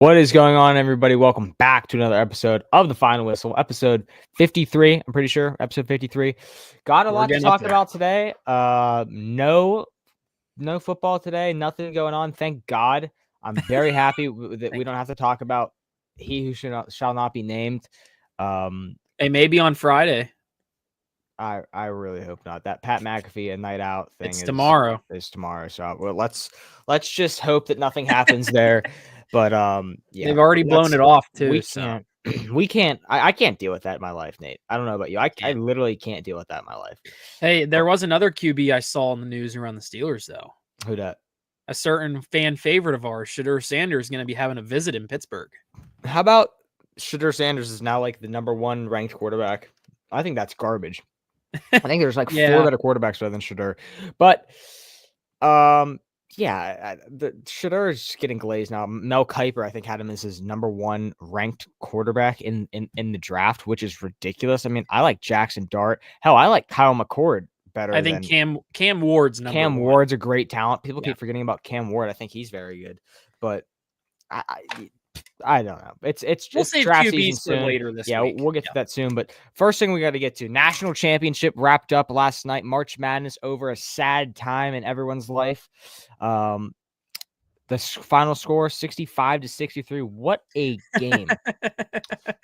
What is going on, everybody? Welcome back to another episode of The Final Whistle, episode 53. I'm pretty sure, episode 53. Got a lot to talk about today. No football today. Nothing going on. Thank God. I'm very happy that we don't have to talk about he who shall not be named. Hey, maybe on Friday. I really hope not. That Pat McAfee and Night Out thing It's tomorrow. Is tomorrow. So let's just hope that nothing happens there. But yeah, they've already blown it off too. We can't. I can't deal with that in my life, Nate. I don't know about you. I literally can't deal with that in my life. Hey, there was another QB I saw in the news around the Steelers, though. Who dat? A certain fan favorite of ours, Shedeur Sanders, is going to be having a visit in Pittsburgh. How about Shedeur Sanders is now like the #1 ranked quarterback? I think that's garbage. I think there's like 4 better quarterbacks other than Shedeur, but yeah, the Shedeur is getting glazed now. Mel Kiper, I think, had him as his #1 ranked quarterback in the draft, which is ridiculous. I mean, I like Jackson Dart. Hell, I like Kyle McCord better. I think Cam Ward's #1. Cam Ward's a great talent. People keep forgetting about Cam Ward. I think he's very good, but I don't know. It's we'll save draft QBs season soon. For later this week. We'll get to that soon. But first thing we got to get to, national championship wrapped up last night. March Madness over, a sad time in everyone's life. The final score 65-63. What a game!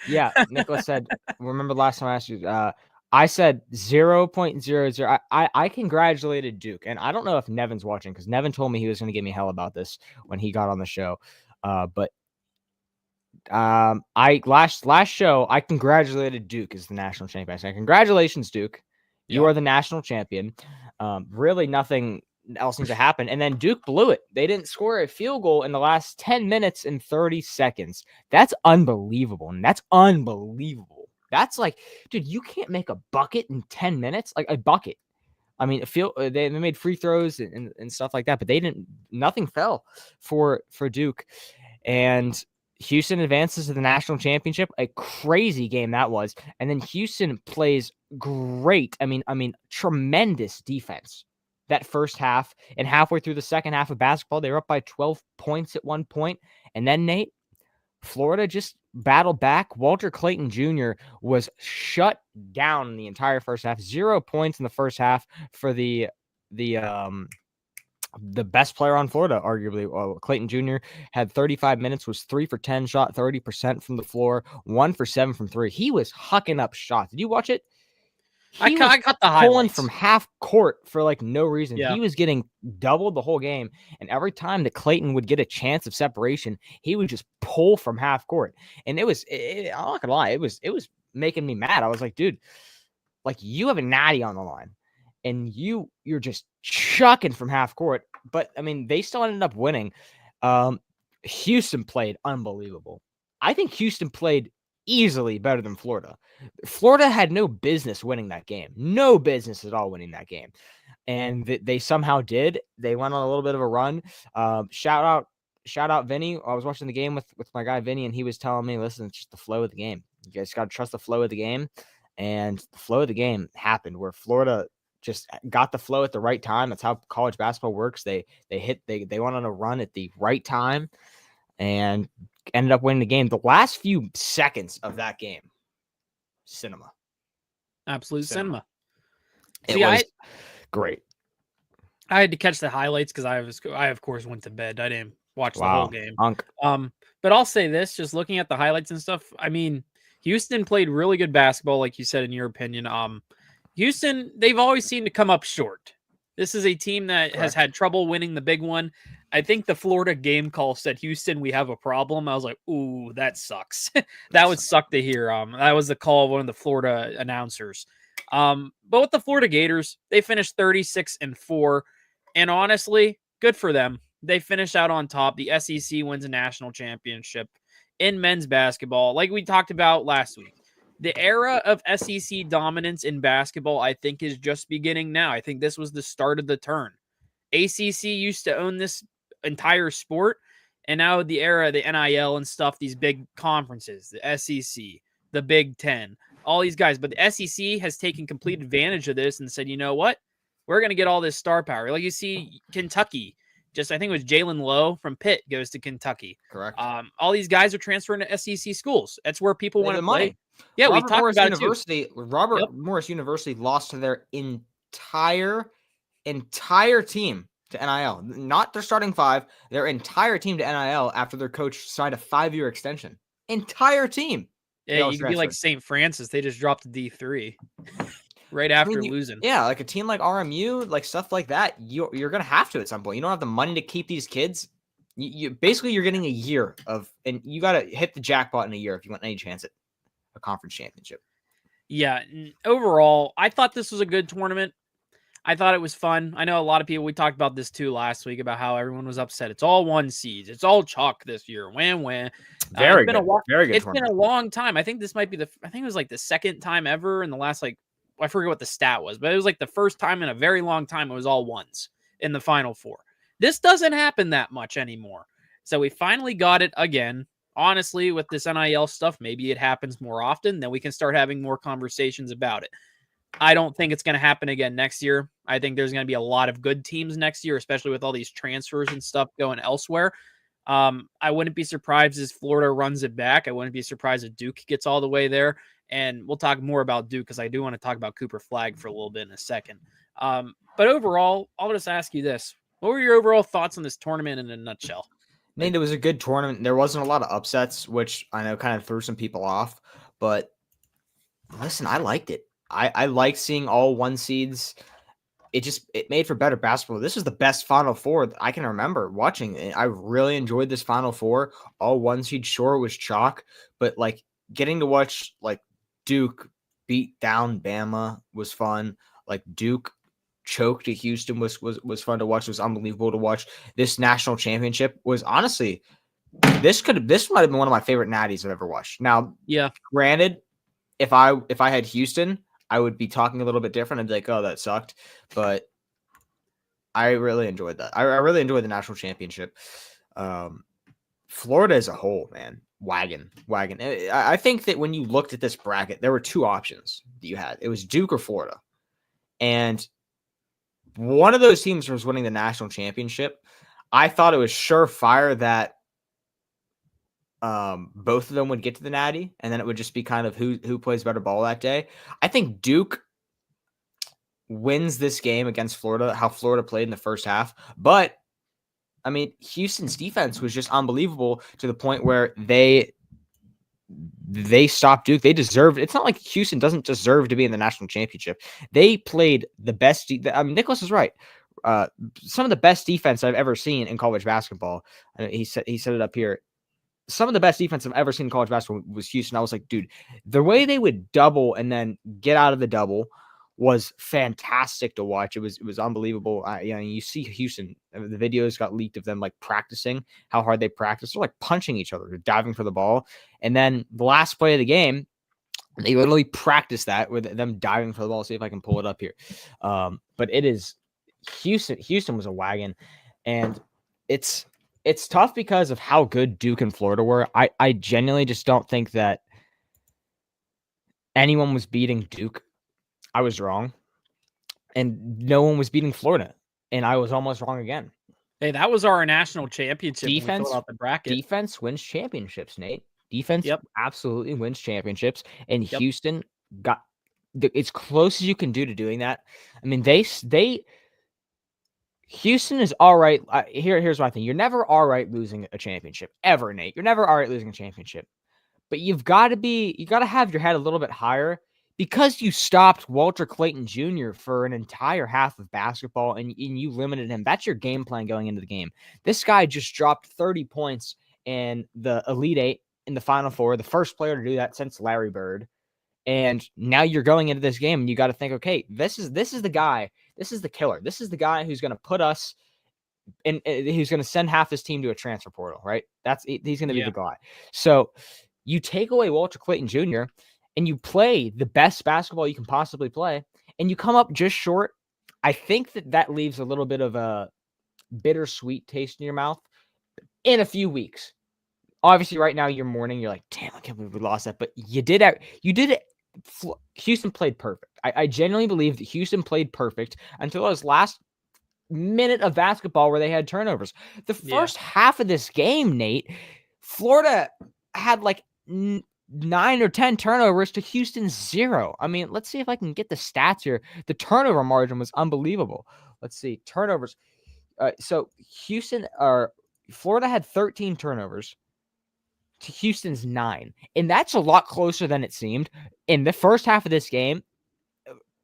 Yeah, Nicholas said. Remember last time I asked you? I said 0.00. I congratulated Duke, and I don't know if Nevin's watching because Nevin told me he was going to give me hell about this when he got on the show. But I last show I congratulated Duke as the national champion. I said, congratulations, Duke. You are the national champion. Really nothing else needs to happen. And then Duke blew it. They didn't score a field goal in the last 10 minutes and 30 seconds. That's unbelievable. And that's unbelievable. That's like, dude, you can't make a bucket in 10 minutes, like a bucket. I mean, they made free throws and stuff like that, but nothing fell for Duke. And Houston advances to the national championship. A crazy game that was. And then Houston plays great. I mean, tremendous defense that first half. And halfway through the second half of basketball, they were up by 12 points at one point. And then, Nate, Florida just battled back. Walter Clayton Jr. was shut down in the entire first half. 0 points in the first half for the best player on Florida, arguably. Clayton Jr. had 35 minutes, was 3 for 10, shot 30% from the floor, 1 for 7 from 3. He was hucking up shots. Did you watch it? I got the highlights. Pulling from half court for like no reason. Yeah. He was getting doubled the whole game. And every time that Clayton would get a chance of separation, he would just pull from half court. And I'm not gonna lie, it was making me mad. I was like, dude, like, you have a natty on the line and you're just chucking from half court. But I mean, they still ended up winning. Houston played unbelievable. I think Houston played easily better than Florida. Florida had no business winning that game. No business at all winning that game. And they somehow did. They went on a little bit of a run. Shout out Vinny. I was watching the game with my guy Vinny, and he was telling me, listen, it's just the flow of the game. You guys got to trust the flow of the game. And the flow of the game happened where Florida just got the flow at the right time. That's how college basketball works. They went on a run at the right time and ended up winning the game. The last few seconds of that game, cinema. Absolute cinema. It was great. I had to catch the highlights because I of course went to bed. I didn't watch the whole game. But I'll say this, just looking at the highlights and stuff, I mean, Houston played really good basketball, like you said, in your opinion. Houston, they've always seemed to come up short. This is a team that has had trouble winning the big one. I think the Florida game call said, Houston, we have a problem. I was like, ooh, that sucks. That would suck to hear. That was the call of one of the Florida announcers. But with the Florida Gators, they finished 36-4. And honestly, good for them. They finished out on top. The SEC wins a national championship in men's basketball. Like we talked about last week. The era of SEC dominance in basketball, I think, is just beginning now. I think this was the start of the turn. ACC used to own this entire sport, and now the era, the NIL and stuff, these big conferences, the SEC, the Big Ten, all these guys. But the SEC has taken complete advantage of this and said, you know what? We're going to get all this star power. Like you see Kentucky Just I think it was Jalen Lowe from Pitt goes to Kentucky. Correct. All these guys are transferring to SEC schools. That's where people want to play. Money. Yeah, Robert we talked Morris about University. it too. Robert Morris University lost to their entire team to NIL. Not their starting 5, their entire team to NIL after their coach signed a 5-year extension. Entire team. Yeah, you could be like St. Francis. They just dropped to D3 right after losing. Yeah, like a team like RMU, like stuff like that, you're going to have to at some point. You don't have the money to keep these kids. You basically, you're getting a year of, and you got to hit the jackpot in a year if you want any chance at a conference championship. Yeah, overall, I thought this was a good tournament. I thought it was fun. I know a lot of people, we talked about this too last week about how everyone was upset. It's all 1 seeds. It's all chalk this year. Wham. Very good. Very good. It's been a long time. I think this might be I think it was like the second time ever in the last, like, I forget what the stat was, but it was like the first time in a very long time it was all 1s in the Final Four. This doesn't happen that much anymore. So we finally got it again. Honestly, with this NIL stuff, maybe it happens more often. Then we can start having more conversations about it. I don't think it's going to happen again next year. I think there's going to be a lot of good teams next year, especially with all these transfers and stuff going elsewhere. I wouldn't be surprised if Florida runs it back. I wouldn't be surprised if Duke gets all the way there. And we'll talk more about Duke because I do want to talk about Cooper Flagg for a little bit in a second. But overall, I'll just ask you this. What were your overall thoughts on this tournament in a nutshell? Nate, it was a good tournament. There wasn't a lot of upsets, which I know kind of threw some people off. But listen, I liked it. I liked seeing all 1 seeds. It made for better basketball. This is the best Final Four I can remember watching. I really enjoyed this Final Four. All 1 seed, sure, it was chalk, but like getting to watch like Duke beat down Bama was fun. Like Duke choked at Houston was fun to watch. It was unbelievable to watch. This national championship was honestly, this might have been one of my favorite natties I've ever watched. Now, yeah, granted, if I had Houston, I would be talking a little bit different. I'd be like, oh, that sucked. But I really enjoyed that. I really enjoyed the national championship. Florida as a whole, man, wagon. I think that when you looked at this bracket, there were 2 options that you had. It was Duke or Florida. And one of those teams was winning the national championship. I thought it was surefire that both of them would get to the natty, and then it would just be kind of who plays better ball that day. I think Duke wins this game against Florida, how Florida played in the first half. But I mean, Houston's defense was just unbelievable to the point where they stopped Duke. They deserved. It's not like Houston doesn't deserve to be in the national championship. They played the best. I mean, Nicholas is right. Some of the best defense I've ever seen in college basketball. He said it up here. Some of the best defense I've ever seen in college basketball was Houston. I was like, dude, the way they would double and then get out of the double was fantastic to watch. It was unbelievable. You see Houston, the videos got leaked of them like practicing how hard they practice. They're like punching each other, they're diving for the ball. And then the last play of the game, they literally practice that with them diving for the ball. See if I can pull it up here. But it is Houston. Houston was a wagon, and it's tough because of how good Duke and Florida were. I genuinely just don't think that anyone was beating Duke. I was wrong. And no one was beating Florida. And I was almost wrong again. Hey, that was our national championship. Defense, out the bracket. Defense wins championships, Nate. Defense absolutely wins championships. And Houston got as close as you can do to doing that. I mean, Houston is all right. Here's my thing. You're never all right losing a championship ever, Nate. You're never all right losing a championship, but you got to have your head a little bit higher because you stopped Walter Clayton Jr. for an entire half of basketball and you limited him. That's your game plan going into the game. This guy just dropped 30 points in the Elite Eight in the Final Four, the first player to do that since Larry Bird. And now you're going into this game and you got to think, okay, this is the guy. This is the killer. This is the guy who's going to put us in, who's going to send half his team to a transfer portal, right? He's going to be the guy. So you take away Walter Clayton Jr. and you play the best basketball you can possibly play, and you come up just short. I think that leaves a little bit of a bittersweet taste in your mouth in a few weeks. Obviously, right now you're mourning. You're like, damn, I can't believe we lost that. But you did it. Houston played perfect. I genuinely believe that Houston played perfect until those last minute of basketball where they had turnovers. The first half of this game, Nate, Florida had like 9 or 10 turnovers to Houston's 0. I mean, let's see if I can get the stats here. The turnover margin was unbelievable. Let's see. Turnovers. So Florida had 13 turnovers to Houston's 9. And that's a lot closer than it seemed. In the first half of this game,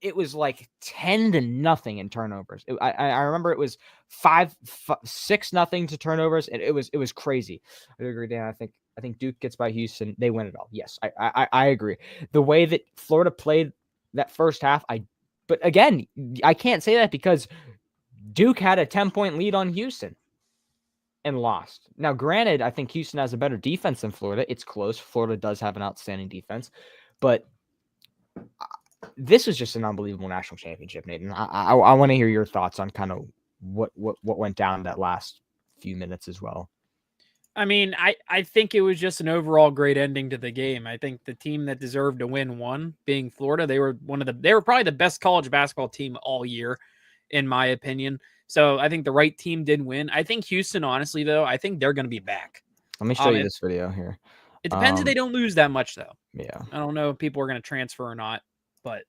it was like 10-0 in turnovers. I remember it was 6-0 to turnovers. And it was crazy. I agree, Dan. I think Duke gets by Houston. They win it all. Yes, I agree. The way that Florida played that first half, but again, I can't say that because Duke had a 10-point lead on Houston and lost. Now, granted, I think Houston has a better defense than Florida. It's close. Florida does have an outstanding defense, but this is just an unbelievable national championship, Nathan. I want to hear your thoughts on kind of what went down that last few minutes as well. I mean, I think it was just an overall great ending to the game. I think the team that deserved to win won, being Florida. They were probably the best college basketball team all year, in my opinion. So I think the right team did win. I think Houston, honestly, though, I think they're going to be back. Let me show you this video here. It depends if they don't lose that much, though. Yeah. I don't know if people are going to transfer or not, but.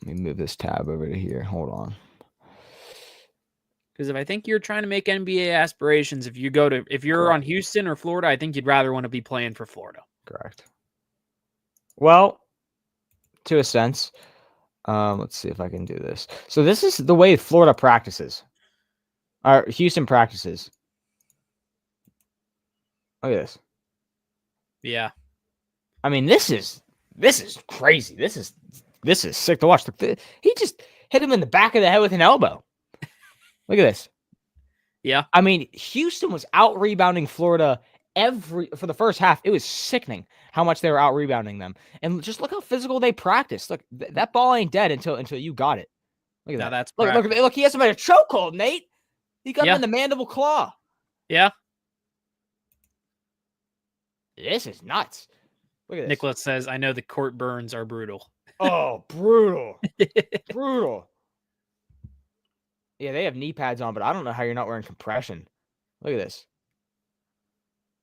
Let me move this tab over to here. Hold on. Because if I think you're trying to make NBA aspirations, if you're on Houston or Florida, I think you'd rather want to be playing for Florida. Correct. Well, to a sense. Let's see if I can do this. So this is the way Florida practices. Or Houston practices. Look at this. Yeah. I mean, this is crazy. This is sick to watch. He just hit him in the back of the head with an elbow. Look at this. Yeah. I mean, Houston was out rebounding Florida for the first half. It was sickening how much they were out rebounding them. And just look how physical they practiced. Look, that ball ain't dead until you got it. Look at that. That's look, he has him at a chokehold, Nate. He got him in the mandible claw. Yeah. This is nuts. Look at this. Nicholas says, I know the court burns are brutal. Oh, brutal. Brutal. Yeah, they have knee pads on, but I don't know how you're not wearing compression. Look at this.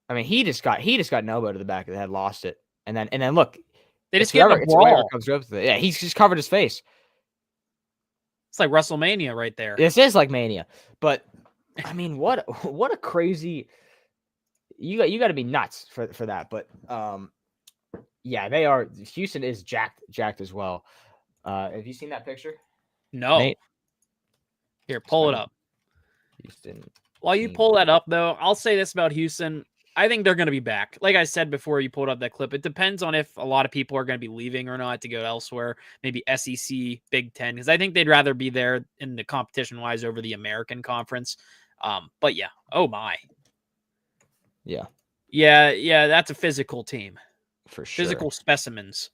I mean, he just got an elbow to the back of the head, lost it, and then look, they just get a brawl. Yeah, he's just covered his face. It's like WrestleMania right there. This is like Mania, but I mean, what a crazy. You got to be nuts for that, but yeah, they are. Houston is jacked as well. Have you seen that picture? No. Nate? Here, pull it up. Houston. While you pull that up, though, I'll say this about Houston. I think they're going to be back. Like I said before you pulled up that clip, it depends on if a lot of people are going to be leaving or not to go elsewhere, maybe SEC, Big Ten, because I think they'd rather be there in the competition-wise over the American Conference. But yeah, oh my. Yeah. Yeah, that's a physical team. For sure. Physical specimens.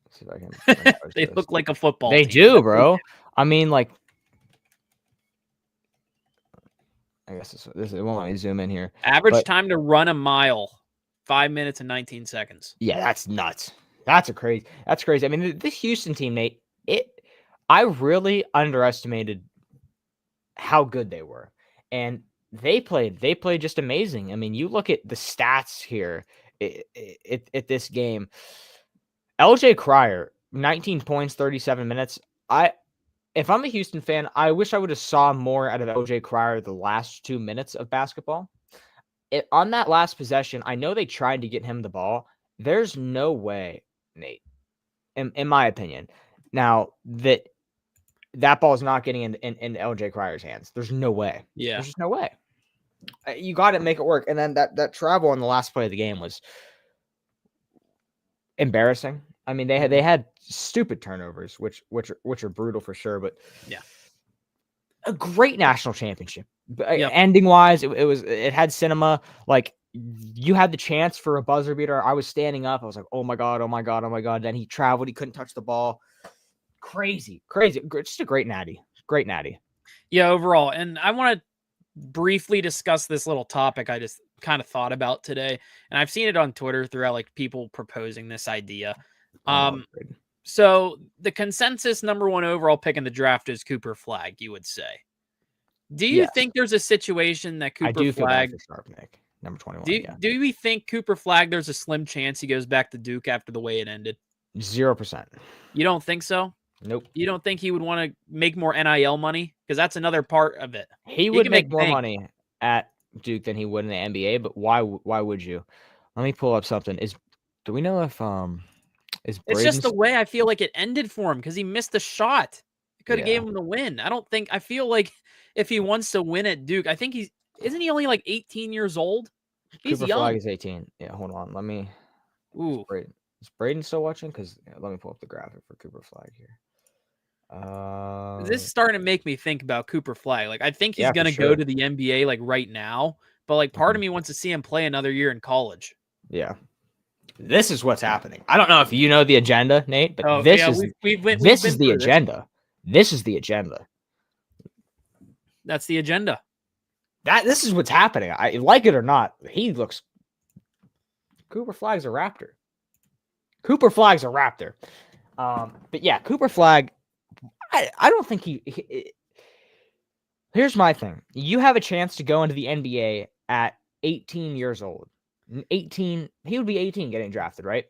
Let's see if I can. They look like a football team. They do, bro. I mean, like, I guess this it won't let me zoom in here. Average time to run a mile, 5 minutes and 19 seconds. Yeah, that's nuts. That's crazy. I mean, this Houston team, Nate, I really underestimated how good they were. And they played just amazing. I mean, you look at the stats here at this game. LJ Cryer, 19 points, 37 minutes. If I'm a Houston fan, I wish I would have saw more out of LJ Cryer the last 2 minutes of basketball. On that last possession, I know they tried to get him the ball. There's no way, Nate, in my opinion, now that ball is not getting in LJ Cryer's hands. There's no way. Yeah. There's just no way. You got to make it work. And then that travel on the last play of the game was embarrassing. I mean, they had stupid turnovers, which are brutal for sure. But yeah, a great national championship. Yep. Ending wise, it had cinema. Like, you had the chance for a buzzer beater. I was standing up. I was like, oh my god. Then he traveled. He couldn't touch the ball. Crazy. Just a great natty. Yeah, overall. And I want to briefly discuss this little topic I just kind of thought about today. And I've seen it on Twitter throughout, like, people proposing this idea. So the consensus number 1 overall pick in the draft is Cooper Flagg, you would say. Do you think there's a situation that Cooper I do Flagg, feel bad for Sharp Nick, number 21? Do we think Cooper Flagg, there's a slim chance he goes back to Duke after the way it ended? 0%. You don't think so? Nope. You don't think he would want to make more NIL money? Because that's another part of it. He would make more money at Duke than he would in the NBA, but why would you? Let me pull up something. Do we know if is It's just the way I feel like it ended for him because he missed a shot. It could have gave him the win. I feel like if he wants to win at Duke, I think isn't he only like 18 years old? He's Cooper young. Flagg is 18. Yeah, hold on. Let me. Ooh. Is Braden still watching? Because let me pull up the graphic for Cooper Flagg here. This is starting to make me think about Cooper Flagg. Like, I think he's going to go to the NBA like right now, but like part of me wants to see him play another year in college. Yeah. This is what's happening. I don't know if you know the agenda, Nate, but this is the agenda. This is the agenda. That's the agenda. This is what's happening. I like it or not. Cooper Flagg's a Raptor. But yeah, Cooper Flagg. I don't think here's my thing. You have a chance to go into the NBA at 18 years old. 18, he would be 18 getting drafted, right?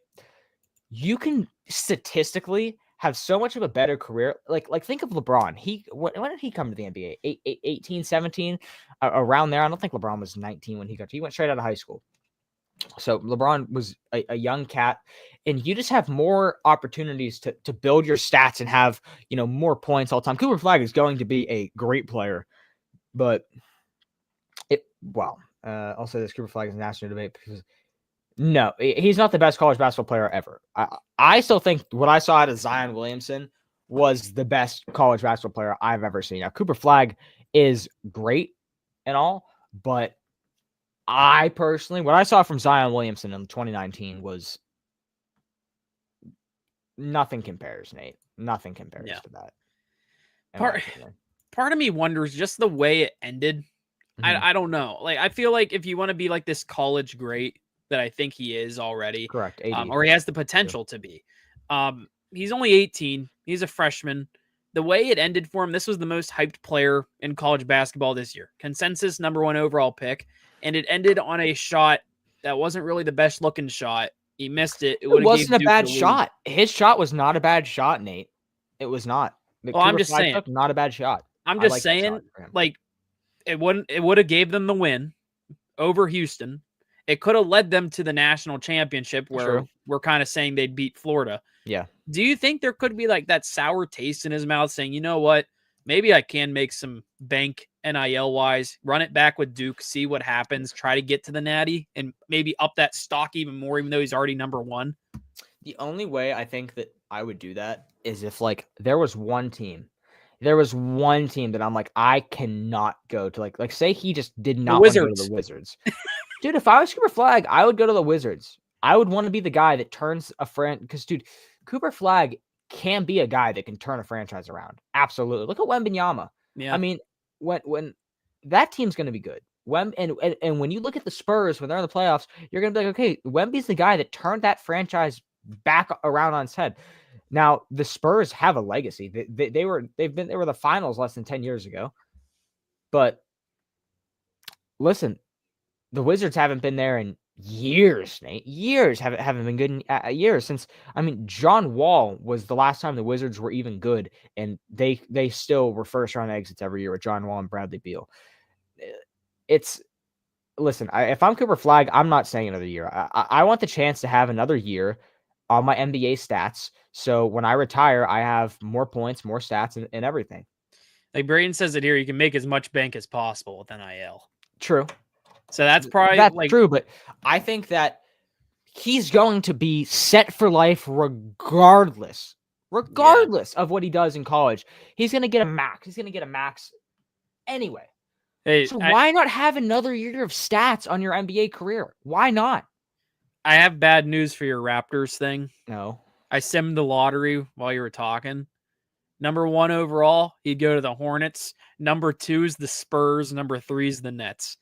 You can statistically have so much of a better career. Like think of LeBron. When did he come to the NBA? 18, 17, around there. I don't think LeBron was 19 when he went straight out of high school. So LeBron was a young cat, and you just have more opportunities to build your stats and have, more points all the time. Cooper Flagg is going to be a great player, but I'll say this: Cooper Flagg is a national debate because no, he's not the best college basketball player ever. I still think what I saw out of Zion Williamson was the best college basketball player I've ever seen. Now, Cooper Flagg is great and all, but I personally, what I saw from Zion Williamson in 2019 was nothing compares, Nate. Nothing compares to that. Part of me wonders just the way it ended. Mm-hmm. I don't know. Like, I feel like if you want to be like this college great that I think he is already, correct, or he has the potential to be. He's only 18. He's a freshman. The way it ended for him, this was the most hyped player in college basketball this year. Consensus number 1 overall pick. And it ended on a shot that wasn't really the best looking shot. He missed it. It wasn't a bad shot. His shot was not a bad shot, Nate. It was not. Well, I'm just saying, not a bad shot. I'm just saying, like, it would have gave them the win over Houston. It could have led them to the national championship where we're kind of saying they'd beat Florida. Yeah. Do you think there could be like that sour taste in his mouth saying, you know what, maybe I can make some bank NIL wise, run it back with Duke, see what happens, try to get to the Natty and maybe up that stock even more, even though he's already number 1? The only way I think that I would do that is if like there was one team that I'm like, I cannot go to like say he just did not want to go to the Wizards. Dude, if I was Cooper Flagg, I would go to the Wizards. I would want to be the guy that turns a friend because dude, Cooper Flagg can be a guy that can turn a franchise around. Absolutely. Look at Wembanyama. Yeah. I mean, when that team's going to be good. And when you look at the Spurs when they're in the playoffs, you're going to be like, okay, Wemby's the guy that turned that franchise back around on its head. Now the Spurs have a legacy. They were the finals less than 10 years ago. But listen, the Wizards haven't been there in years, Nate. Years haven't been good in years since. I mean, John Wall was the last time the Wizards were even good, and they still were first round exits every year with John Wall and Bradley Beal. Listen. If I'm Cooper Flagg, I'm not saying another year. I want the chance to have another year on my NBA stats, so when I retire, I have more points, more stats, and everything. Like Braden says it here, you can make as much bank as possible with NIL. True. So that's probably true, but I think that he's going to be set for life regardless of what he does in college. He's going to get a max. He's going to get a max anyway. Hey, so why not have another year of stats on your NBA career? Why not? I have bad news for your Raptors thing. No. I simmed the lottery while you were talking. Number 1 overall, he'd go to the Hornets. Number 2 is the Spurs. Number 3 is the Nets.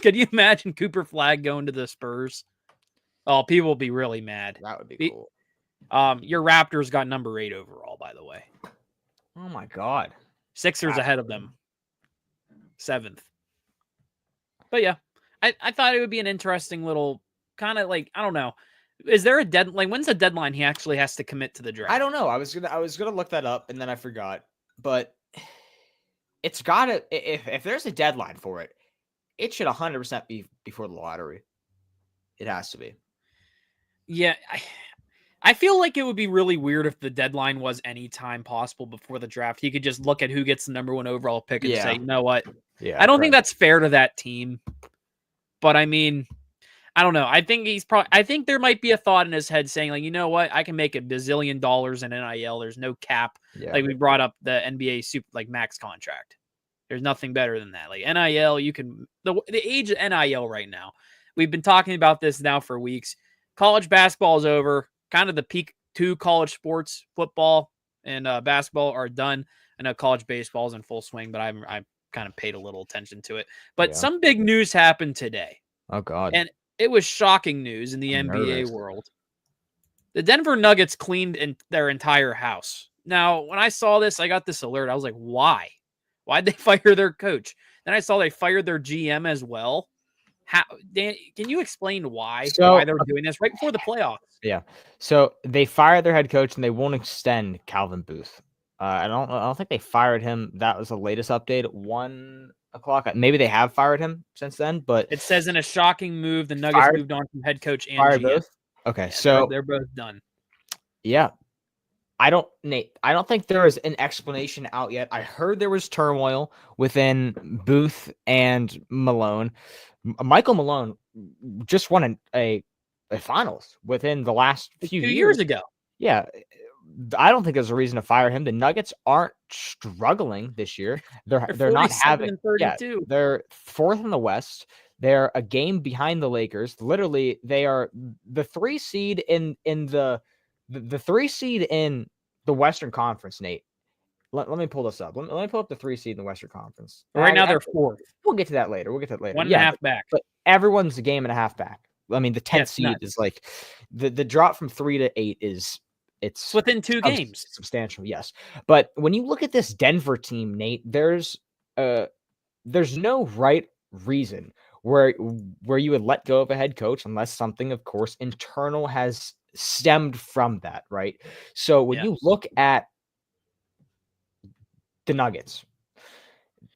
Could you imagine Cooper Flagg going to the Spurs? Oh, people will be really mad. That would be cool. Your Raptors got number 8 overall, by the way. Oh my God. Sixers ahead of them. 7th. But yeah, I thought it would be an interesting little kind of like, I don't know. Is there a deadline? Like, when's the deadline he actually has to commit to the draft? I don't know. I was gonna look that up and then I forgot. But it's gotta, if there's a deadline for it, it should 100% be before the lottery. It has to be. Yeah, I feel like it would be really weird if the deadline was any time possible before the draft. He could just look at who gets the number 1 overall pick and say, you know what? Yeah, I don't think that's fair to that team. But I mean, I don't know. I think I think there might be a thought in his head saying, like, you know what? I can make $1 bazillion in NIL. There's no cap. Yeah. Like we brought up the NBA super like max contract. There's nothing better than that. Like NIL, you can the age of NIL right now. We've been talking about this now for weeks. College basketball is over. Kind of the peak 2 college sports, football and basketball are done. I know college baseball is in full swing, but I kind of paid a little attention to it. But some big news happened today. Oh God. And it was shocking news in the NBA world. The Denver Nuggets cleaned their entire house. Now, when I saw this, I got this alert. I was like, why? Why'd they fire their coach? Then I saw they fired their GM as well. How, Dan, can you explain why they're doing this right before the playoffs? Yeah. So they fired their head coach and they won't extend Calvin Booth. I don't think they fired him. That was the latest update at 1 o'clock. Maybe they have fired him since then, but it says in a shocking move, the Nuggets moved on from head coach and GM. Both? Okay, yeah, so they're both done. Yeah. I don't think there is an explanation out yet. I heard there was turmoil within Booth and Malone. Michael Malone just won a finals within the last few years ago. Yeah. I don't think there's a reason to fire him. The Nuggets aren't struggling this year. They're not having. Yeah, they're 4th in the West. They're a game behind the Lakers. Literally, they are the 3 seed in the 3 seed in the Western Conference. Nate, let me pull this up. Let me pull up the 3 seed in the Western Conference. Right now they're 4th. We'll get to that later. 1.5 back. But everyone's a game and a half back. I mean, the 10th seed is like the drop from 3 to 8 is. It's within 2 games. Substantial, yes. But when you look at this Denver team, Nate, there's no right reason where you would let go of a head coach unless something, of course, internal has stemmed from that, right? So when you look at the Nuggets,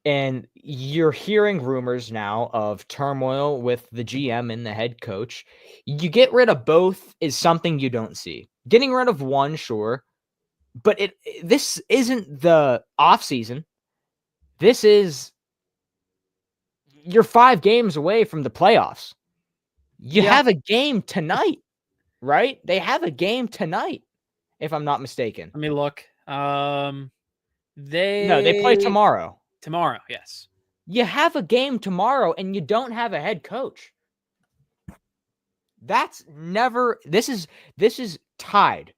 and you're hearing rumors now of turmoil with the GM and the head coach, you get rid of both is something you don't see. Getting rid of one, sure, but this isn't the offseason. This is you're 5 games away from the playoffs. You have a game tonight, right? They have a game tonight, if I'm not mistaken. Let me look. They play tomorrow. Tomorrow, yes. You have a game tomorrow and you don't have a head coach. This is tied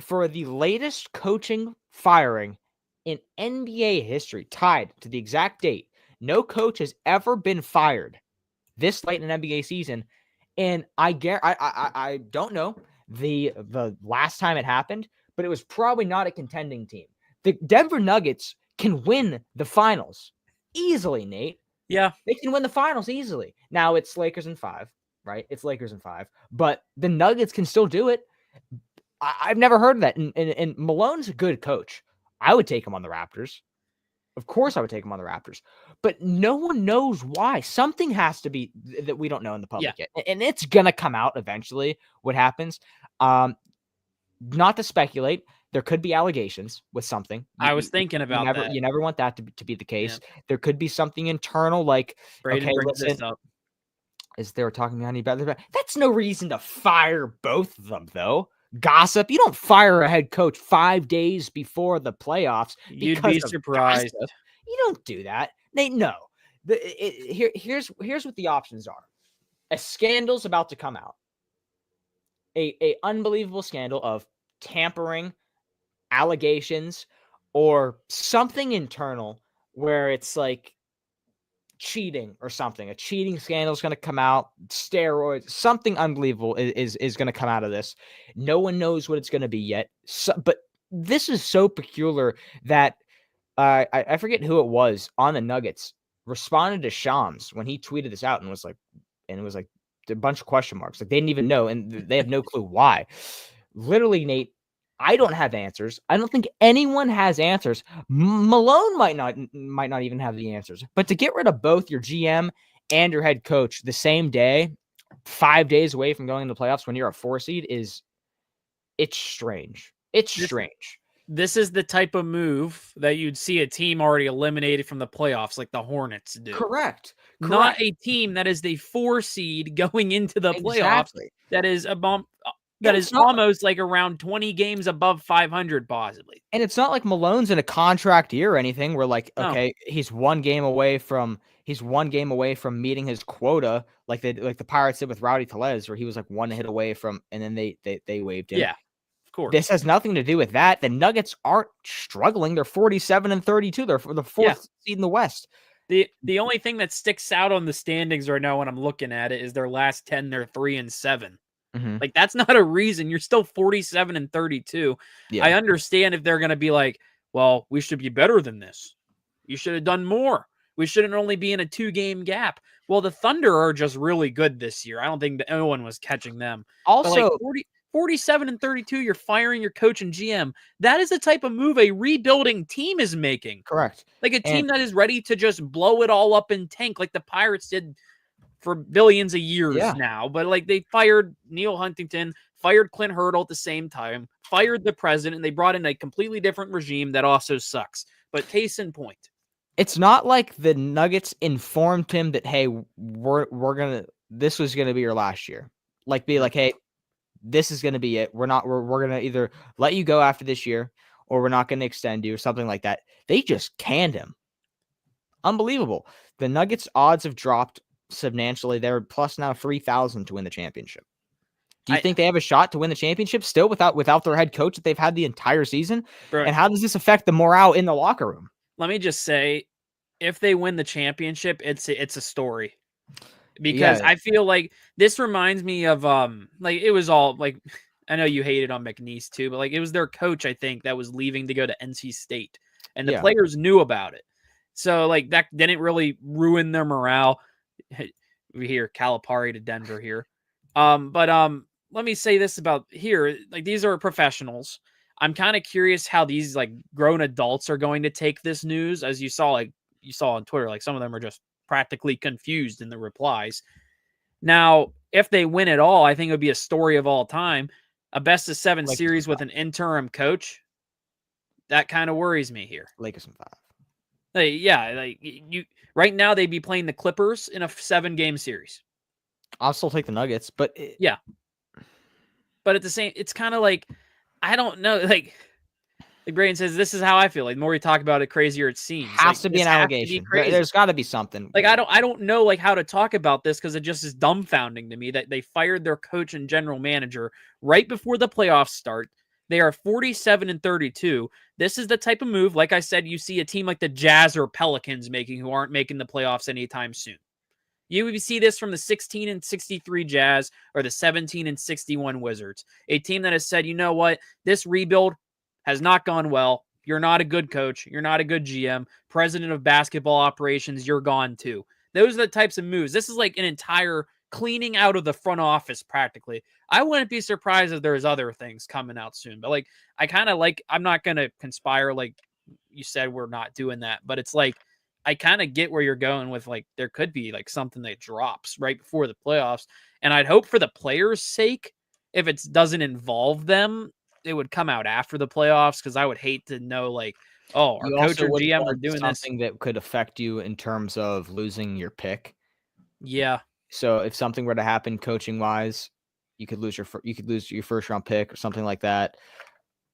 for the latest coaching firing in NBA history, tied to the exact date. No coach has ever been fired this late in an NBA season. And I don't know the last time it happened, but it was probably not a contending team. The Denver Nuggets can win the finals easily, Nate. Yeah. They can win the finals easily. Now it's Lakers in 5, right? It's Lakers in 5, but the Nuggets can still do it. I've never heard of that. And Malone's a good coach. I would take him on the Raptors. Of course I would take him on the Raptors, but no one knows why. Something has to be that we don't know in the public yet. And it's going to come out eventually what happens. Not to speculate, there could be allegations with something. I was thinking about that. You never want that to be the case. Yeah. There could be something internal, like Braden brings this up. Is there talking behind you better? That's no reason to fire both of them, though. Gossip. You don't fire a head coach 5 days before the playoffs. You'd be surprised. Gossip. You don't do that. No. Here's what the options are. A scandal's about to come out. A unbelievable scandal of tampering, allegations, or something internal where it's like cheating or something. A cheating scandal is going to come out, steroids, something unbelievable is going to come out of this. No one knows what it's going to be yet. But this is so peculiar that I forget who it was on the Nuggets responded to Shams when he tweeted this out and was like, a bunch of question marks. Like they didn't even know, and they have no clue why. Literally, Nate, I don't have answers. I don't think anyone has answers. Malone might not even have the answers. But to get rid of both your GM and your head coach the same day, 5 days away from going to the playoffs when you're a 4 seed it's strange. It's strange. This is the type of move that you'd see a team already eliminated from the playoffs like the Hornets do. Correct. Not a team that is the 4 seed going into the playoffs that is a bump. That is almost like around 20 games above 500, possibly. And it's not like Malone's in a contract year or anything where like, okay, he's one game away from meeting his quota, like the Pirates did with Rowdy Tellez, where he was like one hit away from, and then they waived him. Yeah, of course. This has nothing to do with that. The Nuggets aren't struggling. They're 47-32. They're the 4th seed in the West. The only thing that sticks out on the standings right now when I'm looking at it is their last 10. They're 3-7. Mm-hmm. Like that's not a reason. You're still 47-32. Yeah. I understand if they're going to be like, well, we should be better than this. You should have done more. We shouldn't only be in a 2-game gap. Well, the Thunder are just really good this year. I don't think that anyone was catching them. Also, 47-32, you're firing your coach and GM. That is the type of move a rebuilding team is making. Correct. Like a team that is ready to just blow it all up and tank like the Pirates did for billions of years now. But like they fired Neil Huntington, fired Clint Hurdle at the same time, fired the president. They brought in a completely different regime that also sucks. But case in point. It's not like the Nuggets informed him that, hey, this was gonna be your last year. Like be like, hey, this is gonna be it. We're gonna either let you go after this year or we're not gonna extend you or something like that. They just canned him. Unbelievable. The Nuggets odds have dropped substantially. They're plus now 3,000 to win the championship. Do you think they have a shot to win the championship still without their head coach that they've had the entire season? Right. And how does this affect the morale in the locker room? Let me just say, if they win the championship, it's a story. Because I feel like this reminds me of like it was all like, I know you hated on McNeese too, but like it was their coach, I think, that was leaving to go to NC State. And the players knew about it. So like that didn't really ruin their morale. We hear Calipari to Denver here. But let me say this about here. Like these are professionals. I'm kind of curious how these like grown adults are going to take this news. As you saw on Twitter, like some of them are just practically confused in the replies. Now, if they win it all, I think it would be a story of all time. A best of 7 series with an interim coach. That kind of worries me here. Lakers in 5. Like you right now they'd be playing the Clippers in a 7-game series. I'll still take the Nuggets, but but at the same, it's kind of like I don't know. Like Braden says, this is how I feel. Like the more we talk about it, crazier it seems. Has to be an allegation. There's got to be something. Like I don't know like how to talk about this because it just is dumbfounding to me that they fired their coach and general manager right before the playoffs start. They are 47-32. This is the type of move, like I said, you see a team like the Jazz or Pelicans making who aren't making the playoffs anytime soon. You would see this from the 16-63 Jazz or the 17-61 Wizards, a team that has said, you know what, this rebuild has not gone well. You're not a good coach. You're not a good GM. President of basketball operations, you're gone too. Those are the types of moves. This is like an entire cleaning out of the front office practically. I wouldn't be surprised if there's other things coming out soon. But like, I kind of like, I'm not going to conspire like you said, we're not doing that. But it's like, I kind of get where you're going with like, there could be like something that drops right before the playoffs. And I'd hope for the players' sake, if it doesn't involve them, it would come out after the playoffs. Cause I would hate to know like, oh, our coach or GM are doing something that could affect you in terms of losing your pick. Yeah. So if something were to happen coaching wise, you could lose your first round pick or something like that.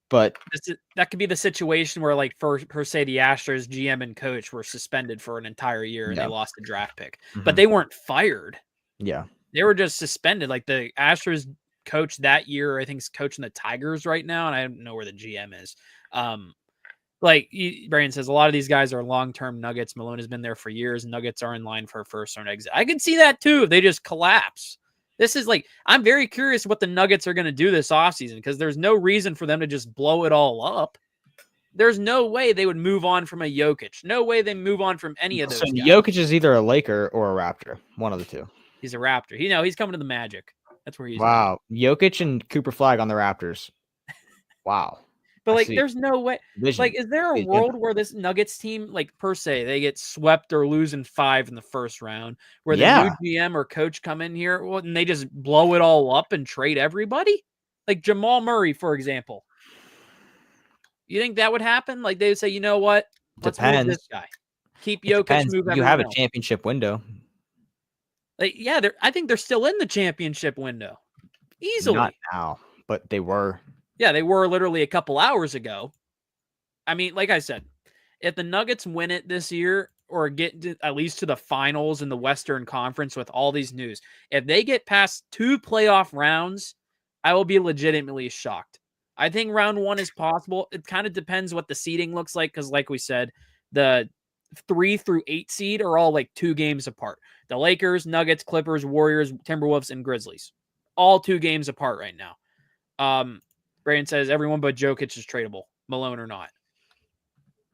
But that could be the situation where, like, per se, the Astros GM and coach were suspended for an entire year and they lost the draft pick, but they weren't fired. Yeah, they were just suspended. Like the Astros coach that year, I think, is coaching the Tigers right now, and I don't know where the GM is. like Brandon says, a lot of these guys are long-term Nuggets. Malone has been there for years. Nuggets are in line for a first-round exit. I can see that too if they just collapse. This is like, I'm very curious what the Nuggets are going to do this offseason because there's no reason for them to just blow it all up. There's no way they would move on from a Jokic. No way they move on from any of those guys. Jokic is either a Laker or a Raptor. One of the two. He's a Raptor. He's coming to the Magic. That's where he's Wow. At. Jokic and Cooper Flag on the Raptors. Wow. But like, there's no way. Like, is there a world where this Nuggets team, like per se, they get swept or lose in 5 in the first round, where the new GM or coach come in here and they just blow it all up and trade everybody? Like Jamal Murray, for example. You think that would happen? Like they would say, you know what? Let's move this guy. Keep Jokic. Move everyone. You have a else. championship window. Like, yeah, I think they're still in the championship window. Easily. Not now, but they were. Yeah, they were literally a couple hours ago. I mean, like I said, if the Nuggets win it this year or get at least to the finals in the Western Conference with all these news, if they get past 2 playoff rounds, I will be legitimately shocked. I think round 1 is possible. It kind of depends what the seeding looks like because, like we said, the 3 through 8 seed are all like 2 games apart. The Lakers, Nuggets, Clippers, Warriors, Timberwolves, and Grizzlies. All 2 games apart right now. Brandon says everyone but Jokic is tradable, Malone or not.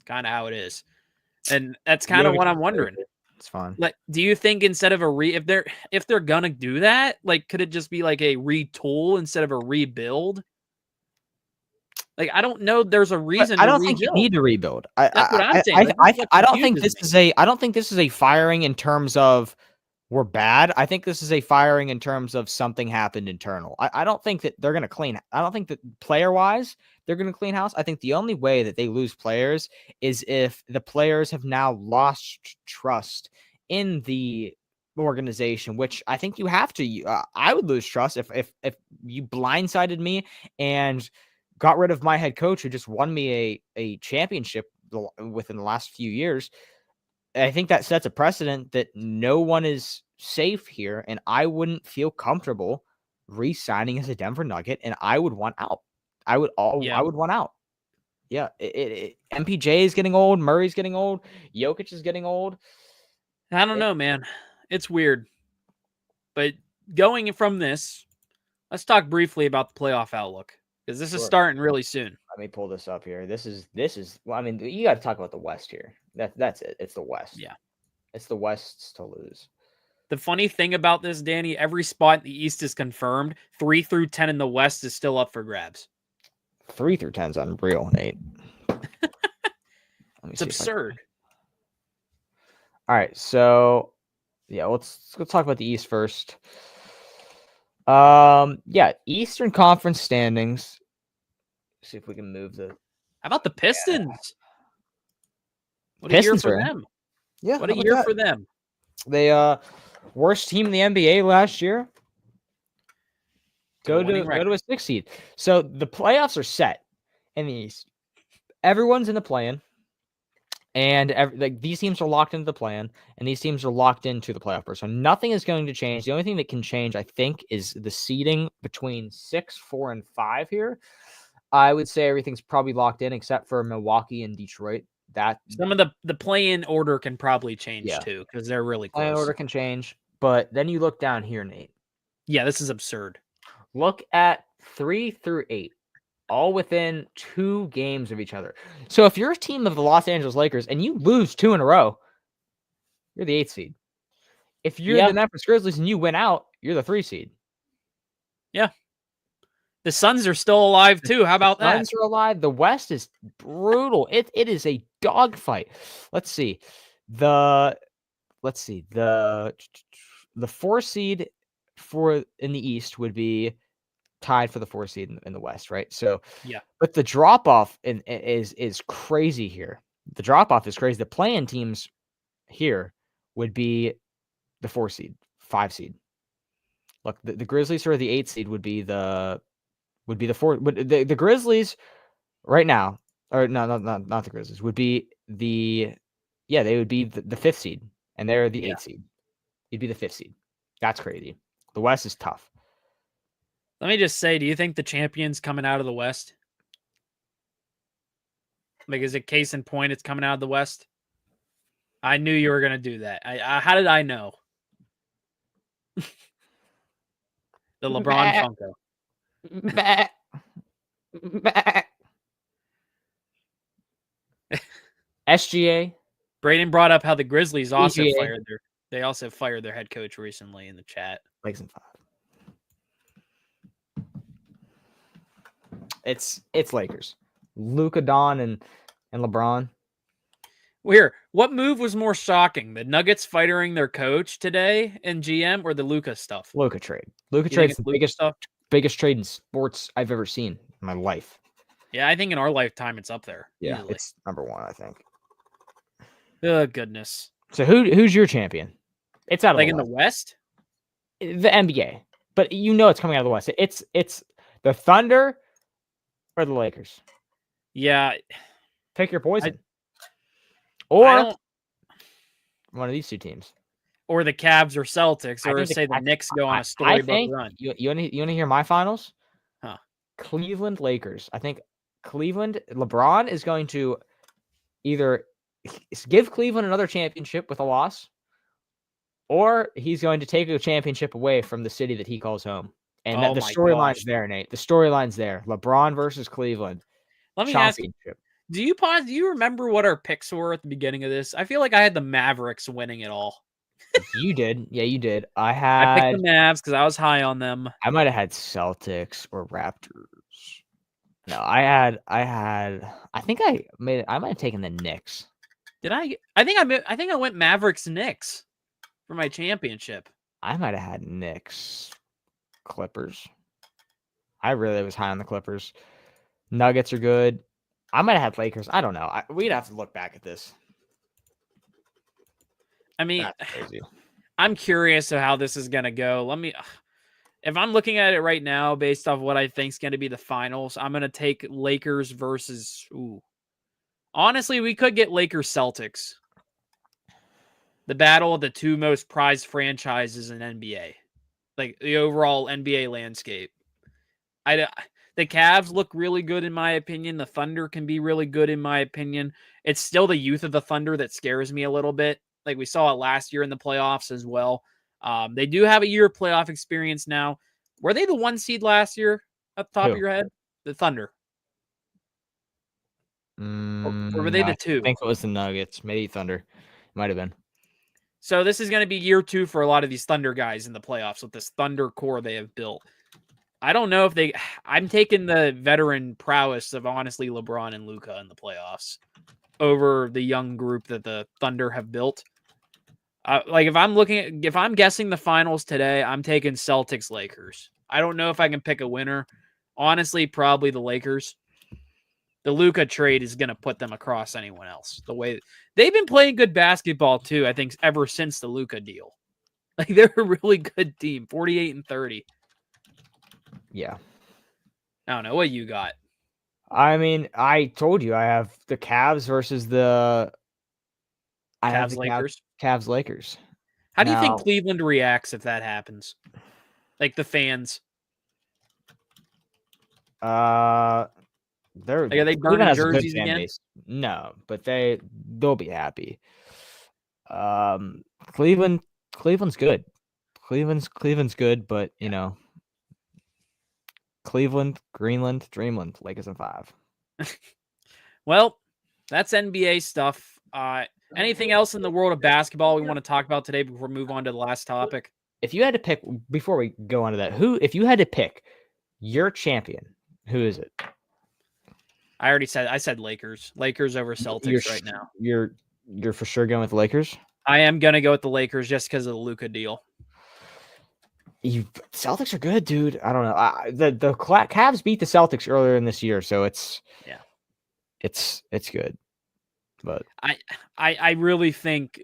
Kind of how it is. And that's kind of what I'm wondering. It's fine. Like, do you think instead of if they're gonna do that, like, could it just be like a retool instead of a rebuild? Like, I don't know. There's a reason. I don't think you need to rebuild. That's what I'm saying. I don't think this is a. I don't think this is a firing in terms of we're bad. I think this is a firing in terms of something happened internal. I don't think that they're going to clean. I don't think that player wise they're going to clean house. I think the only way that they lose players is if the players have now lost trust in the organization, which I think you have to. I would lose trust if you blindsided me and got rid of my head coach who just won me a championship within the last few years. I think that sets a precedent that no one is safe here, and I wouldn't feel comfortable re-signing as a Denver Nugget, and I would want out. I would want out. Yeah, MPJ is getting old. Murray's getting old. Jokic is getting old. I don't know, man. It's weird. But going from this, let's talk briefly about the playoff outlook. Because this is starting really soon. Let me pull this up here. This is. Well, I mean, you got to talk about the West here. That's it. It's the West. Yeah, it's the West's to lose. The funny thing about this, Danny, every spot in the East is confirmed. 3 through 10 in the West is still up for grabs. 3 through 10 is unreal, Nate. It's absurd. All right, so yeah, let's talk about the East first. Yeah, Eastern Conference standings. Let's see if we can move the. How about the Pistons? Yeah. What Pistons a year for them. Yeah, what a year for them. They worst team in the NBA last year. Go to a 6 seed. So the playoffs are set in the East. Everyone's in the play-in. And these teams are locked into the plan, and these teams are locked into the playoff berth. So nothing is going to change. The only thing that can change, I think, is the seeding between 6, 4, and 5 here. I would say everything's probably locked in except for Milwaukee and Detroit. That some of the play-in order can probably change too because they're really close. Play-in order can change, but then you look down here, Nate. Yeah, this is absurd. Look at 3 through 8. All within 2 games of each other. So if you're a team of the Los Angeles Lakers and you lose 2 in a row, you're the 8th seed. If you're the Memphis Grizzlies and you win out, you're the 3 seed. Yeah. The Suns are still alive too. How about that? Suns are alive. The West is brutal. It is a dogfight. Let's see. The 4 seed in the East would be tied for the 4 seed in the West, right? So yeah, but the drop off is crazy here. The drop off is crazy. The play-in teams here would be the 4 seed, 5 seed. Look, the Grizzlies or the 8 seed would be the 4. But the Grizzlies right now, or no, not the Grizzlies, would be they would be the 5th seed, and they're the 8th seed. You'd be the 5th seed. That's crazy. The West is tough. Let me just say, do you think the champion's coming out of the West? Like, is it case in point? It's coming out of the West. I knew you were gonna do that. How did I know? The LeBron Funko. SGA. Braden brought up how the Grizzlies also fired their head coach recently in the chat. Lakers in 5. It's Lakers. Luka, Don, and LeBron. Weird. What move was more shocking? The Nuggets firing their coach today and GM, or the Luka stuff? Luka trade. Luka trade's the biggest trade in sports I've ever seen in my life. Yeah, I think in our lifetime it's up there. Yeah, easily. It's number 1, I think. Oh goodness. So who's your champion? It's out of the West? The NBA. But it's coming out of the West. It's the Thunder or the Lakers. Yeah. Pick your poison. Or one of these two teams. Or the Cavs or Celtics, or say the Knicks go on a storybook run. You want to hear my finals? Huh. Cleveland Lakers. I think Cleveland, LeBron is going to either give Cleveland another championship with a loss, or he's going to take a championship away from the city that he calls home. And the storyline's there, Nate. The storyline's there. LeBron versus Cleveland. Let me ask you, do you remember what our picks were at the beginning of this? I feel like I had the Mavericks winning it all. You did. Yeah, you did. I picked the Mavs because I was high on them. I might have had Celtics or Raptors. No, I think I might have taken the Knicks. Did I? I think I went Mavericks Knicks for my championship. I might have had Knicks Clippers. I really was high on the Clippers. Nuggets are good. I might have had Lakers. I don't know. We'd have to look back at this. I mean, I'm curious of how this is going to go. If I'm looking at it right now, based off what I think is going to be the finals, I'm going to take Lakers versus, honestly, we could get Lakers Celtics. The battle of the two most prized franchises in NBA. Like the overall NBA landscape. The Cavs look really good in my opinion. The Thunder can be really good in my opinion. It's still the youth of the Thunder that scares me a little bit. Like we saw it last year in the playoffs as well. They do have a year of playoff experience now. Were they the 1 seed last year at the top of your head? The Thunder. Or were they the 2? I think it was the Nuggets. Maybe Thunder. Might have been. So this is going to be year 2 for a lot of these Thunder guys in the playoffs with this Thunder core they have built. I don't know if I'm taking the veteran prowess of honestly LeBron and Luka in the playoffs over the young group that the Thunder have built. If I'm guessing the finals today, I'm taking Celtics Lakers. I don't know if I can pick a winner. Honestly, probably the Lakers. The Luka trade is going to put them across anyone else. The way they've been playing good basketball too, I think, ever since the Luka deal. Like they're a really good team, 48-30. Yeah. I don't know what you got. I mean, I told you I have the Cavs versus the Lakers. Cavs Lakers. How do you think Cleveland reacts if that happens? Like the fans. Are they burning jerseys again? Base. No, but they'll be happy. Cleveland's good. Cleveland's good, but Cleveland, Greenland, Dreamland, Lakers in 5. Well, that's NBA stuff. Anything else in the world of basketball we want to talk about today before we move on to the last topic? If you had to pick, before we go on to that, if you had to pick your champion, who is it? I said Lakers. Lakers over Celtics right now. You're for sure going with the Lakers? I am going to go with the Lakers just because of the Luka deal. Celtics are good, dude. I don't know. The Cavs beat the Celtics earlier in this year, so it's good. But I really think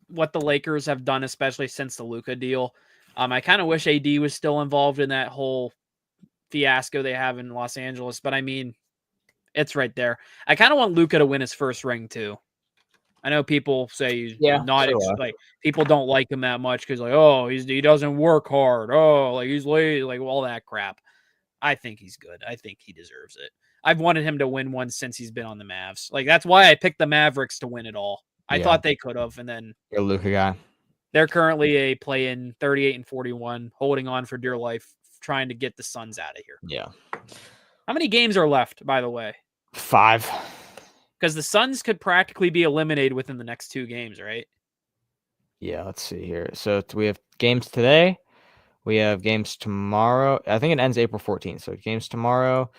what the Lakers have done, especially since the Luka deal, I kind of wish AD was still involved in that whole fiasco they have in Los Angeles. But I mean, it's right there. I kind of want Luka to win his first ring too. I know people say people don't like him that much because he doesn't work hard. Oh, like he's lazy, like all that crap. I think he's good. I think he deserves it. I've wanted him to win one since he's been on the Mavs. Like, that's why I picked the Mavericks to win it all. I thought they could have, and then you're a Luka guy. They're currently a play-in 38-41, holding on for dear life, trying to get the Suns out of here. Yeah. How many games are left, by the way? 5. Because the Suns could practically be eliminated within the next 2 games, right? Yeah, let's see here. So we have games today. We have games tomorrow. I think it ends April 14th. So games tomorrow,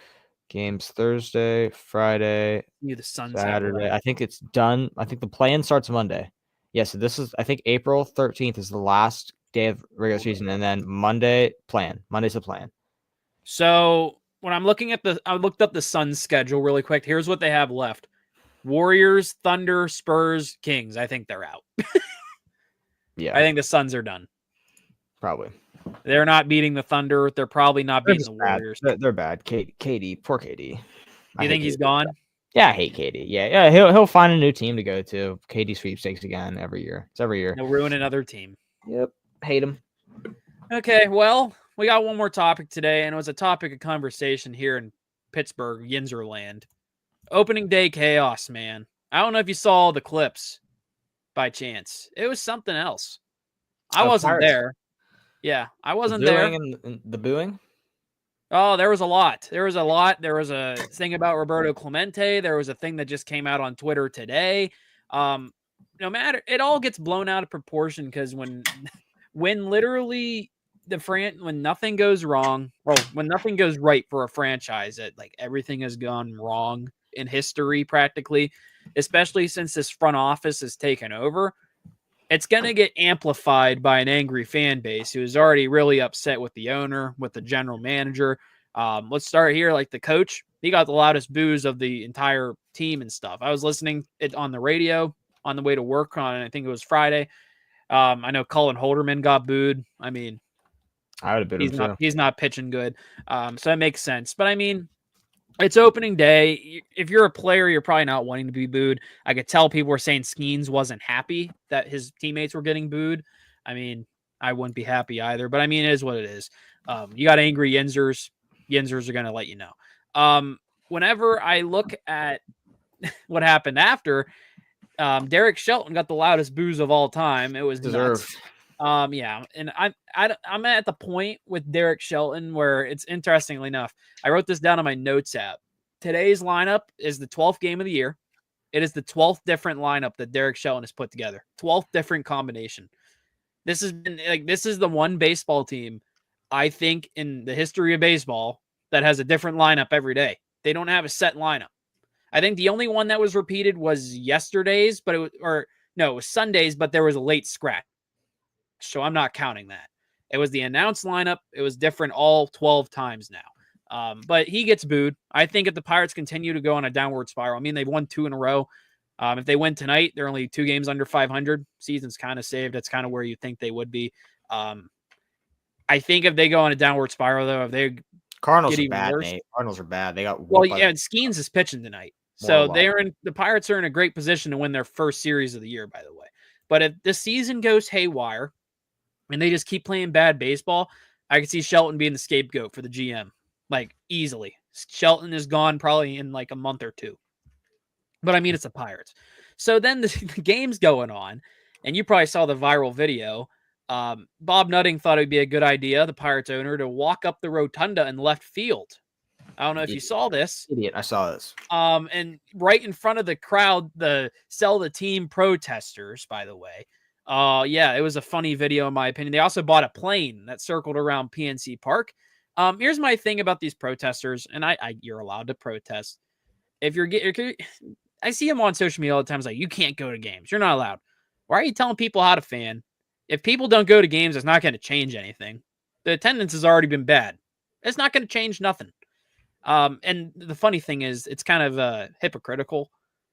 games Thursday, Friday, the Suns Saturday. I think it's done. I think the play-in starts Monday. Yeah, so this is, I think April 13th is the last day of regular season, and then Monday's the plan. So when I'm looking at I looked up the Suns schedule really quick. Here's what they have left: Warriors, Thunder, Spurs, Kings. I think they're out. Yeah, I think the Suns are done. Probably. They're not beating the Thunder. They're probably not beating the Warriors. They're bad. KD, poor KD. You think he's gone? Yeah, I hate KD. Yeah, he'll find a new team to go to. KD sweepstakes again every year. It's every year. He'll ruin another team. Yep, hate him. Okay, well, we got one more topic today, and it was a topic of conversation here in Pittsburgh, Yinzerland. Opening day chaos, man. I don't know if you saw the clips by chance. It was something else. I wasn't there. Yeah, I wasn't there. And the booing? Oh, there was a lot. There was a thing about Roberto Clemente. There was a thing that just came out on Twitter today. No matter, it all gets blown out of proportion because when literally when nothing goes wrong, or when nothing goes right for a franchise, like everything has gone wrong in history practically, especially since this front office has taken over. It's going to get amplified by an angry fan base who is already really upset with the owner, with the general manager. Let's start here. Like the coach, he got the loudest boos of the entire team and stuff. I was listening it on the radio on the way to work on, I think it was Friday. I know Cullen Holderman got booed. I mean, I would have been. He's not pitching good. So that makes sense. But I mean, it's opening day. If you're a player, you're probably not wanting to be booed. I could tell people were saying Skeens wasn't happy that his teammates were getting booed. I mean, I wouldn't be happy either. But I mean, it is what it is. You got angry Yinzers. Yinzers are going to let you know. Whenever I look at what happened after, Derek Shelton got the loudest boos of all time. It was deserved. Yeah, and I'm at the point with Derek Shelton where it's interestingly enough, I wrote this down on my notes app. Today's lineup is the 12th game of the year. It is the 12th different lineup that Derek Shelton has put together. 12th different combination. This is the one baseball team I think in the history of baseball that has a different lineup every day. They don't have a set lineup. I think the only one that was repeated was yesterday's, but it was Sunday's, but there was a late scratch. So I'm not counting that. It was the announced lineup. It was different all 12 times now. But he gets booed. I think if the Pirates continue to go on a downward spiral, I mean, they've won 2 in a row. If they win tonight, they're only 2 games under 500. Season's kind of saved. That's kind of where you think they would be. I think if they go on a downward spiral, though, if they Cardinals are bad, Nate. Cardinals are bad. They got and Skeens is pitching tonight. So the Pirates are in a great position to win their first series of the year, by the way. But if the season goes haywire and they just keep playing bad baseball, I could see Shelton being the scapegoat for the GM, like easily. Shelton is gone probably in like a month or 2. But I mean, it's the Pirates. So then the game's going on, and you probably saw the viral video. Bob Nutting thought it would be a good idea, the Pirates owner, to walk up the rotunda in left field. I don't know if you saw this. Idiot, I saw this. And right in front of the crowd, the sell the team protesters, by the way. Yeah, it was a funny video in my opinion. They also bought a plane that circled around PNC Park. Here's my thing about these protesters, and you're allowed to protest. I see them on social media all the time. It's like, you can't go to games. You're not allowed. Why are you telling people how to fan? If people don't go to games, it's not going to change anything. The attendance has already been bad. It's not going to change nothing. And the funny thing is, it's kind of hypocritical.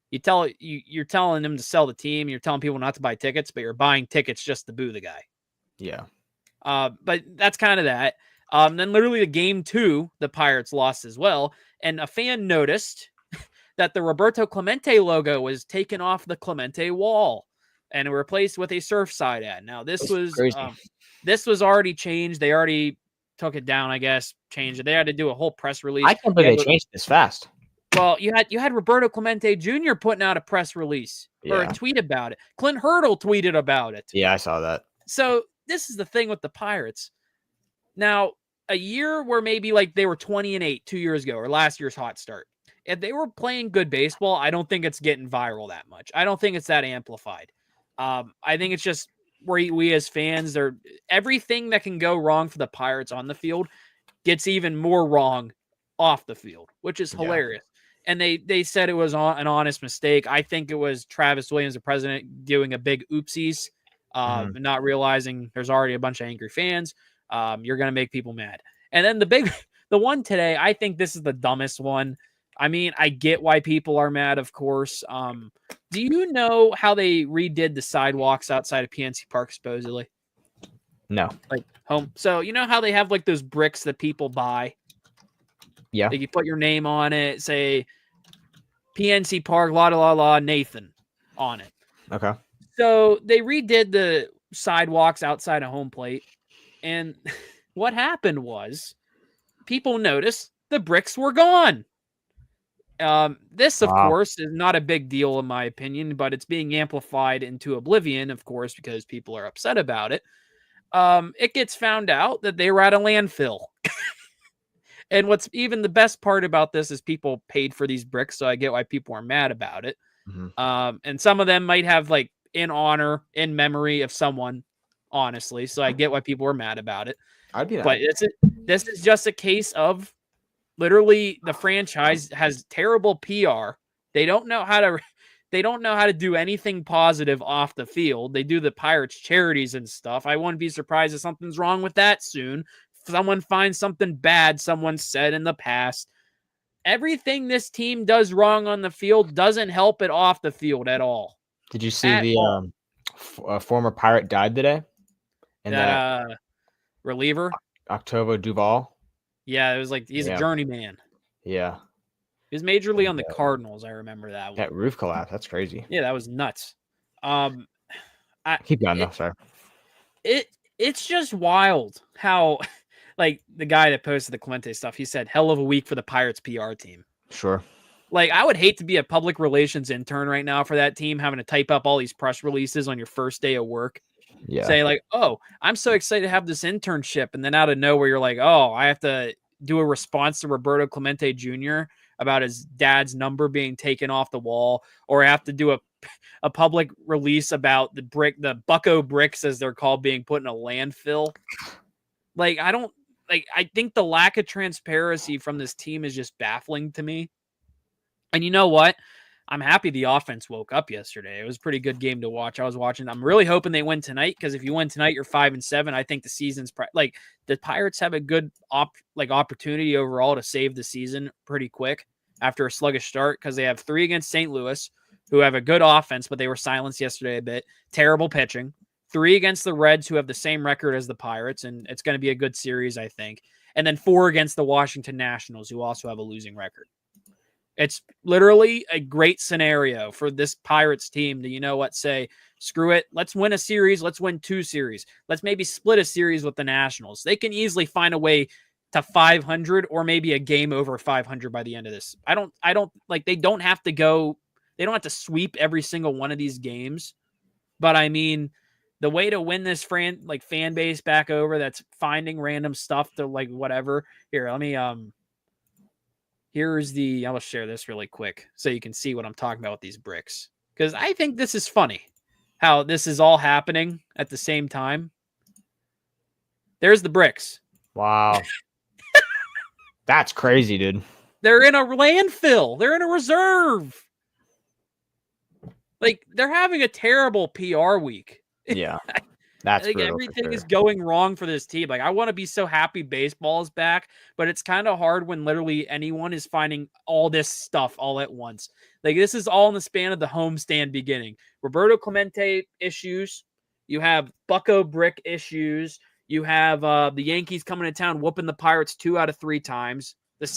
You're telling them to sell the team. You're telling people not to buy tickets, but you're buying tickets just to boo the guy. Yeah. But that's kind of that. Then literally the game 2, the Pirates lost as well. And a fan noticed that the Roberto Clemente logo was taken off the Clemente wall and replaced with a Surfside ad. Now this was already changed. They already took it down, I guess, changed it. They had to do a whole press release. I can't believe they changed this fast. Well, you had Roberto Clemente Jr. putting out a press release or a tweet about it. Clint Hurdle tweeted about it. Yeah, I saw that. So this is the thing with the Pirates. Now, a year where maybe like they were 20-8 2 years ago or last year's hot start. If they were playing good baseball, I don't think it's getting viral that much. I don't think it's that amplified. I think it's just we as fans, everything that can go wrong for the Pirates on the field gets even more wrong off the field, which is hilarious. Yeah. And they said it was an honest mistake. I think it was Travis Williams, the president, doing a big oopsies, not realizing there's already a bunch of angry fans. You're going to make people mad. And then the one today, I think this is the dumbest one. I mean, I get why people are mad, of course. Do you know how they redid the sidewalks outside of PNC Park, supposedly? No. Like home. So you know how they have like those bricks that people buy? Yeah. Like you put your name on it, say PNC Park, la Nathan on it. Okay. So they redid the sidewalks outside of home plate. And what happened was people noticed the bricks were gone. This, of course, is not a big deal in my opinion, but it's being amplified into oblivion, of course, because people are upset about it. It gets found out that they were at a landfill. And what's even the best part about this is people paid for these bricks, so I get why people are mad about it. Mm-hmm. And some of them might have like in honor, in memory of someone, honestly. So I get why people are mad about it. I'd be mad. But this is just a case of literally the franchise has terrible PR. They don't know how to do anything positive off the field. They do the Pirates charities and stuff. I wouldn't be surprised if something's wrong with that soon. Someone finds something bad someone said in the past. Everything this team does wrong on the field doesn't help it off the field at all. Did you see the former Pirate died today? And that reliever? Octavio Duval. Yeah, it was like he's a journeyman. Yeah. He was majorly on the Cardinals. I remember that one. That roof collapse. That's crazy. Yeah, that was nuts. Keep going though, sorry. It's just wild how like the guy that posted the Clemente stuff, he said, hell of a week for the Pirates PR team. Sure. Like, I would hate to be a public relations intern right now for that team, having to type up all these press releases on your first day of work. Yeah. Say like, oh, I'm so excited to have this internship. And then out of nowhere, you're like, oh, I have to do a response to Roberto Clemente Jr. about his dad's number being taken off the wall, or I have to do a public the Bucko bricks, as they're called, being put in a landfill. Like, I think the lack of transparency from this team is just baffling to me. And you know what? I'm happy the offense woke up yesterday. It was a pretty good game to watch. I was watching. I'm really hoping they win tonight, because if you win tonight, you're 5-7. I think the season's like the Pirates have a good opportunity overall to save the season pretty quick after a sluggish start, because they have 3 against St. Louis, who have a good offense, but they were silenced yesterday a bit. Terrible pitching. 3 against the Reds, who have the same record as the Pirates, and it's going to be a good series, I think. And then 4 against the Washington Nationals, who also have a losing record. It's literally a great scenario for this Pirates team to, you know what, say, screw it. Let's win a series. Let's win 2 series. Let's maybe split a series with the Nationals. They can easily find a way to 500 or maybe a game over 500 by the end of this. I don't like, they don't have to sweep every single one of these games. But I mean, the way to win this fan base back over that's finding random stuff to like whatever. Here, let me I'll share this really quick so you can see what I'm talking about with these bricks. Because I think this is funny how this is all happening at the same time. There's the bricks. Wow. That's crazy, dude. They're in a landfill. They're in a reserve. Like, they're having a terrible PR week. Yeah. That's like everything is going wrong for this team. Like, I want to be so happy baseball is back, but it's kind of hard when literally anyone is finding all this stuff all at once. Like, this is all in the span of the homestand beginning. Roberto Clemente issues. You have Bucko Brick issues. You have the Yankees coming to town whooping the Pirates 2 out of 3 times. The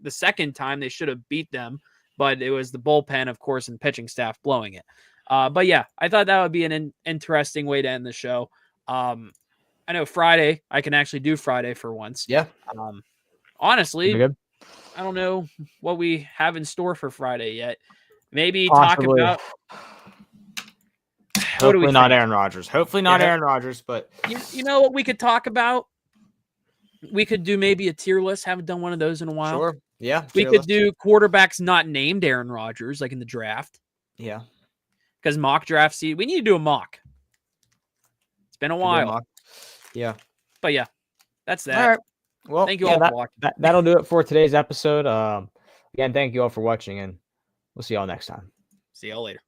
second time they should have beat them, but it was the bullpen, of course, and pitching staff blowing it. But yeah, I thought that would be an interesting way to end the show. I know Friday, I can actually do Friday for once. Yeah. Honestly, I don't know what we have in store for Friday yet. Maybe Possibly. talk about. Hopefully not Aaron Rodgers. Hopefully not Aaron Rodgers, but you know what we could talk about? We could do maybe a tier list. Haven't done one of those in a while. Sure. Yeah. We could do quarterbacks not named Aaron Rodgers, like in the draft. Yeah. Because mock draft seed, we need to do a mock. It's been a while. Yeah. But yeah, that's that. All right. Well, thank you all for watching. That'll do it for today's episode. Again, thank you all for watching, and we'll see y'all next time. See y'all later.